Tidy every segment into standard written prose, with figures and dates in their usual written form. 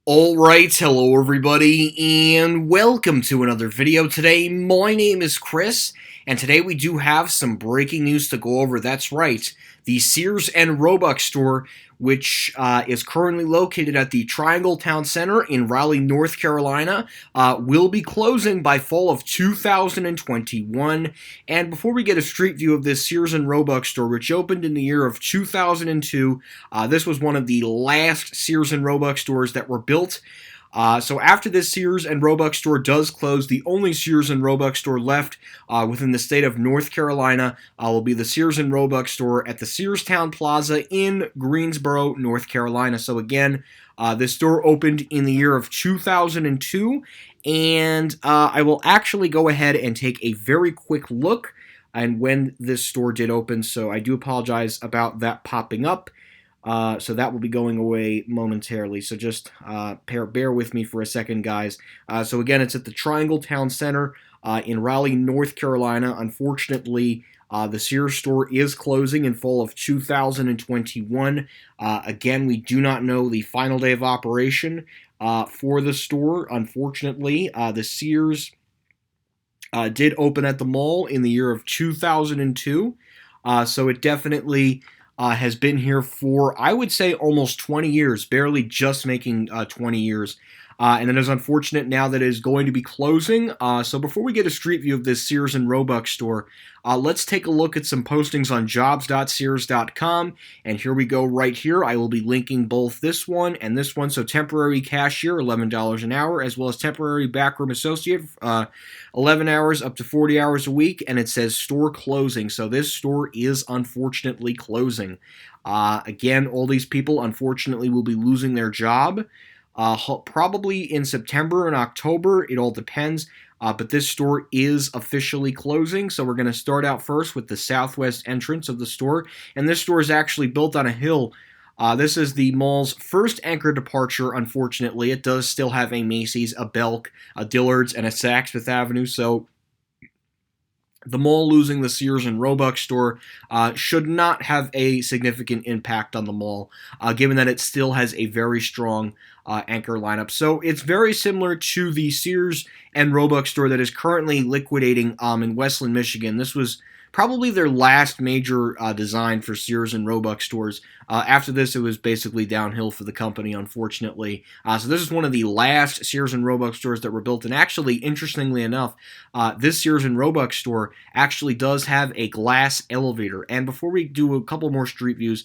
Alright, hello everybody, and welcome to another video. Today, my name is Chris, and today we do have some breaking news to go over. That's right, the Sears and Roebuck store, which is currently located at the Triangle Town Center in Raleigh, North Carolina, will be closing by fall of 2021. And before we get a street view of this Sears and Roebuck store, which opened in the year of 2002, this was one of the last Sears and Roebuck stores that were built. So after this Sears and Roebuck store does close, the only Sears and Roebuck store left within the state of North Carolina will be the Sears and Roebuck store at the Searstown Plaza in Greensboro, North Carolina. So again, this store opened in the year of 2002, and I will actually go ahead and take a very quick look and when this store did open, so I do apologize about that popping up. So that will be going away momentarily. So just bear with me for a second, guys. So again, it's at the Triangle Town Center in Raleigh, North Carolina. Unfortunately, the Sears store is closing in fall of 2021. Again, we do not know the final day of operation for the store. Unfortunately, the Sears did open at the mall in the year of 2002. So it definitely has been here for, I would say, almost 20 years, barely just making 20 years. And it is unfortunate now that it is going to be closing. So before we get a street view of this Sears and Roebuck store, let's take a look at some postings on jobs.sears.com. And here we go right here. I will be linking both this one and this one. So temporary cashier, $11 an hour, as well as temporary backroom associate, 11 hours up to 40 hours a week. And it says store closing. So this store is unfortunately closing. Again, all these people unfortunately will be losing their job. Probably in September and October, it all depends, but this store is officially closing, so we're going to start out first with the southwest entrance of the store, and this store is actually built on a hill. This is the mall's first anchor departure, unfortunately. It does still have a Macy's, a Belk, a Dillard's, and a Saks Fifth Avenue, so the mall losing the Sears and Roebuck store should not have a significant impact on the mall, given that it still has a very strong anchor lineup. So it's very similar to the Sears and Roebuck store that is currently liquidating in Westland, Michigan. This was probably their last major design for Sears and Roebuck stores. After this, it was basically downhill for the company, unfortunately. So this is one of the last Sears and Roebuck stores that were built. And actually, interestingly enough, this Sears and Roebuck store actually does have a glass elevator. And before we do a couple more street views,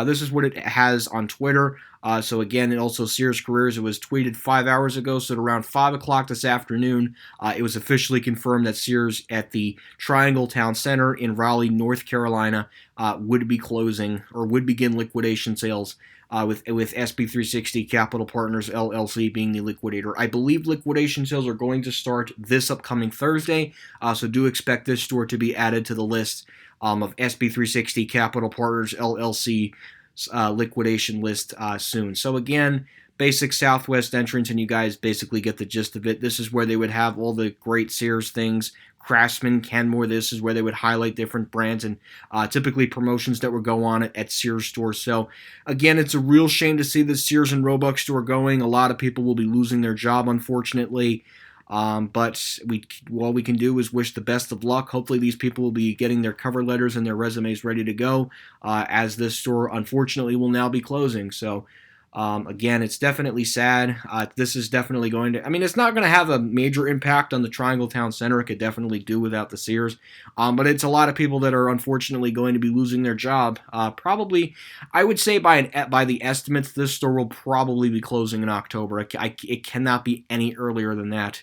this is what it has on Twitter. So again, it also Sears Careers. It was tweeted 5 hours ago, so at around 5 o'clock this afternoon, it was officially confirmed that Sears at the Triangle Town Center in Raleigh, North Carolina, would be closing or would begin liquidation sales. With SB360 Capital Partners LLC being the liquidator. I believe liquidation sales are going to start this upcoming Thursday, so do expect this store to be added to the list of SB360 Capital Partners LLC liquidation list soon. So again, basic southwest entrance, and you guys basically get the gist of it. This is where they would have all the great Sears things. Craftsman, Kenmore, this is where they would highlight different brands and typically promotions that would go on at Sears stores. So again, it's a real shame to see the Sears and Roebuck store going. A lot of people will be losing their job, unfortunately. But all we can do is wish the best of luck. Hopefully these people will be getting their cover letters and their resumes ready to go, as this store unfortunately will now be closing. So again, it's definitely sad. This is definitely going to, I mean, it's not going to have a major impact on the Triangle Town Center. It could definitely do without the Sears. But it's a lot of people that are unfortunately going to be losing their job. Probably, I would say by the estimates, this store will probably be closing in October. It cannot be any earlier than that.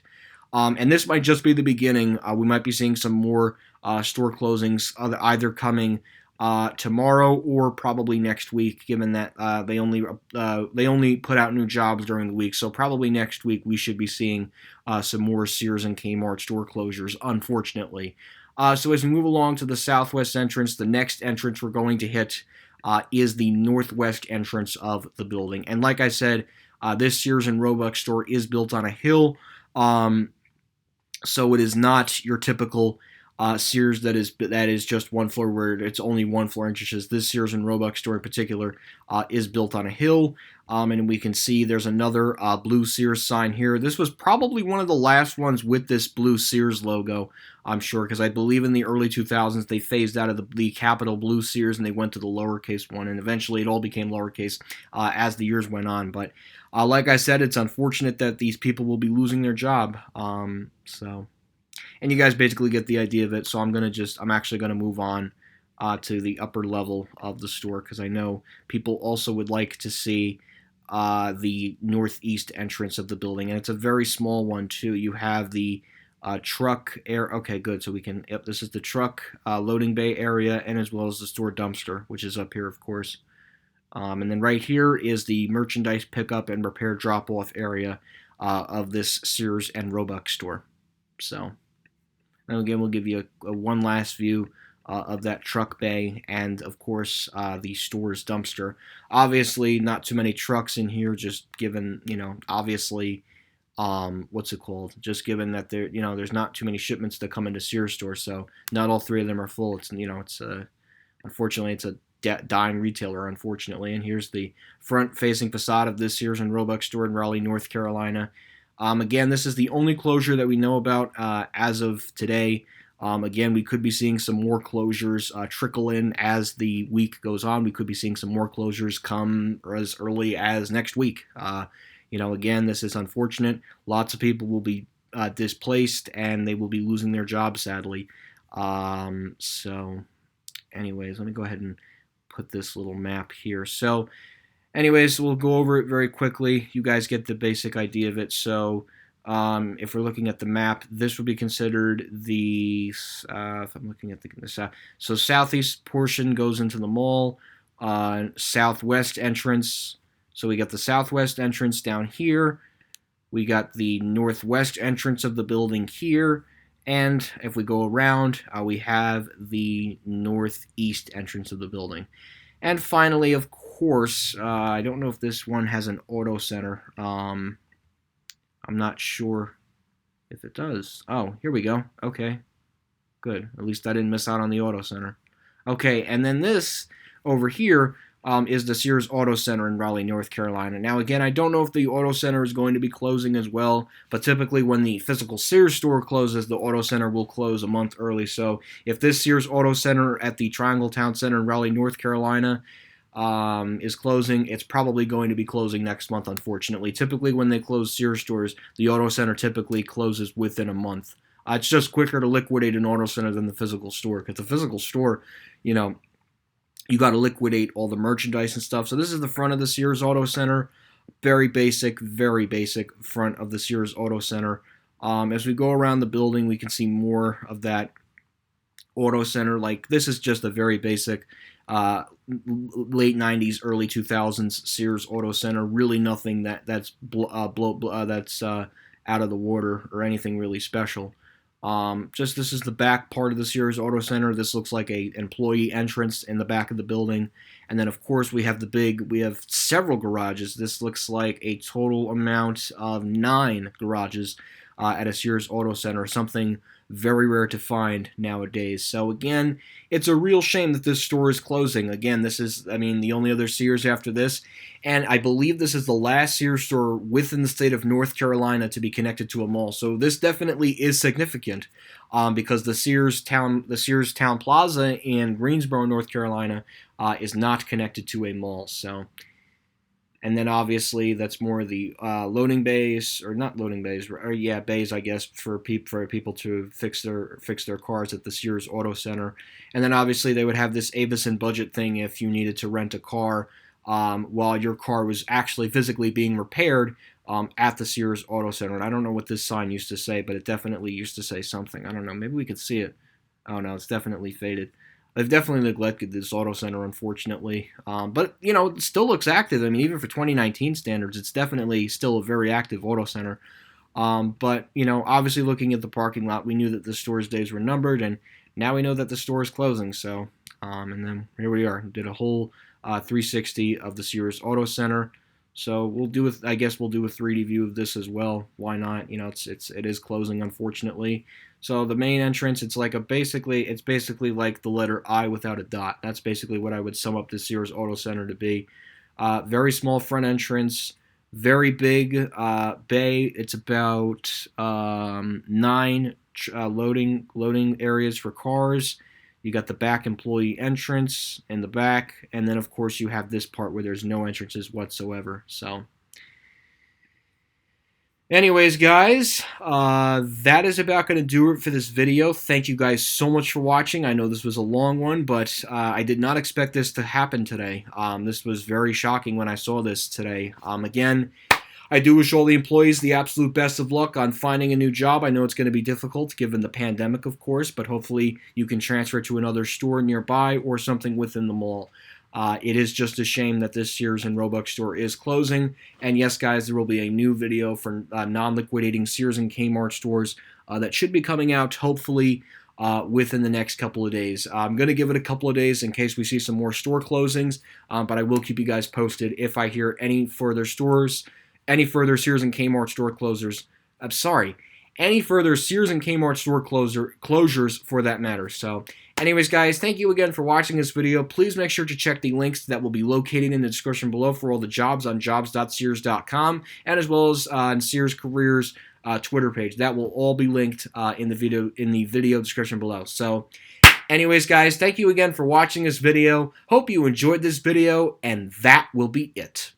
And this might just be the beginning. We might be seeing some more store closings either coming tomorrow or probably next week, given that they only put out new jobs during the week. So probably next week we should be seeing some more Sears and Kmart store closures, unfortunately. So as we move along to the southwest entrance, the next entrance we're going to hit is the northwest entrance of the building. And like I said, this Sears and Roebuck store is built on a hill. So it is not your typical Sears that is just one floor where it's only 1 floor entrances. This Sears and Roebuck store in particular is built on a hill. And we can see there's another blue Sears sign here. This was probably one of the last ones with this blue Sears logo, I'm sure, because I believe in the early 2000s they phased out of the capital blue Sears and they went to the lowercase one, and eventually it all became lowercase as the years went on. But like I said, it's unfortunate that these people will be losing their job. And you guys basically get the idea of it. So I'm actually gonna move on to the upper level of the store because I know people also would like to see the northeast entrance of the building, and it's a very small one too. You have the truck air. Okay, good. So we can. Yep, this is the truck loading bay area, and as well as the store dumpster, which is up here, of course. And then right here is the merchandise pickup and repair drop-off area of this Sears and Roebuck store. So, and again, we'll give you a one last view of that truck bay and, of course, the store's dumpster. Obviously, not too many trucks in here, just given, obviously, what's it called? Just given that there's not too many shipments that come into Sears store, so not all three of them are full. Unfortunately, it's a dying retailer, unfortunately. And here's the front-facing facade of this Sears and Roebuck store in Raleigh, North Carolina. Again, this is the only closure that we know about as of today. Again, we could be seeing some more closures trickle in as the week goes on. We could be seeing some more closures come as early as next week. Again, this is unfortunate. Lots of people will be displaced, and they will be losing their jobs, sadly. So, anyways, let me go ahead and put this little map here. So, anyways, we'll go over it very quickly. You guys get the basic idea of it. So, if we're looking at the map, this would be considered the, if I'm looking at the south, so southeast portion goes into the mall, southwest entrance, so we got the southwest entrance down here, we got the northwest entrance of the building here, and if we go around, we have the northeast entrance of the building. And finally, of course, I don't know if this one has an auto center, I'm not sure if it does. Oh, here we go. Okay, good. At least I didn't miss out on the auto center. Okay, and then this over here is the Sears Auto Center in Raleigh, North Carolina. Now, again, I don't know if the auto center is going to be closing as well, but typically when the physical Sears store closes, the auto center will close a month early. So if this Sears Auto Center at the Triangle Town Center in Raleigh, North Carolina, is closing, it's probably going to be closing next month, unfortunately. Typically, when they close Sears stores, the auto center typically closes within a month. It's just quicker to liquidate an auto center than the physical store, because the physical store, you got to liquidate all the merchandise and stuff. So this is the front of the Sears Auto Center. Very basic front of the Sears Auto Center. As we go around the building, we can see more of that auto center. Like, this is just a very basic late 90s, early 2000s Sears Auto Center. Really nothing that's out of the water or anything really special. Just this is the back part of the Sears Auto Center. This looks like a employee entrance in the back of the building. And then, of course, we have several garages. This looks like a total amount of 9 garages at a Sears Auto Center, something very rare to find nowadays. So again, it's a real shame that this store is closing. Again, this is, the only other Sears after this, and I believe this is the last Sears store within the state of North Carolina to be connected to a mall. So this definitely is significant, because the Sears Town Plaza in Greensboro, North Carolina, is not connected to a mall. So. And then obviously that's more the loading bays, or not loading bays, bays, I guess, for people to fix their cars at the Sears Auto Center. And then obviously they would have this Avison budget thing if you needed to rent a car while your car was actually physically being repaired at the Sears Auto Center. And I don't know what this sign used to say, but it definitely used to say something. I don't know. Maybe we could see it. Oh no, it's definitely faded. They've definitely neglected this auto center, unfortunately. But, it still looks active. Even for 2019 standards, it's definitely still a very active auto center. But, obviously looking at the parking lot, we knew that the store's days were numbered, and now we know that the store is closing. So, and then here we are. Did a whole 360 of the Sears Auto Center. So we'll do a 3D view of this as well. Why not? It is closing, unfortunately. So the main entrance, it's basically like the letter I without a dot. That's basically what I would sum up the Sears Auto Center to be. Very small front entrance, very big bay. It's about 9 loading areas for cars. You got the back employee entrance in the back, and then of course you have this part where there's no entrances whatsoever. So anyways, guys, that is about going to do it for this video. Thank you guys so much for watching. I know this was a long one, but I did not expect this to happen today. This was very shocking when I saw this today. Again, I do wish all the employees the absolute best of luck on finding a new job. I know it's going to be difficult given the pandemic, of course, but hopefully you can transfer to another store nearby or something within the mall. It is just a shame that this Sears and Roebuck store is closing. And yes, guys, there will be a new video for non-liquidating Sears and Kmart stores that should be coming out, hopefully, within the next couple of days. I'm going to give it a couple of days in case we see some more store closings, but I will keep you guys posted if I hear any further Sears and Kmart store closures. I'm sorry, any further Sears and Kmart store closures for that matter. So anyways, guys, thank you again for watching this video. Please make sure to check the links that will be located in the description below for all the jobs on jobs.sears.com, and as well as on Sears Careers Twitter page. That will all be linked in the video description below. So anyways, guys, thank you again for watching this video. Hope you enjoyed this video, and that will be it.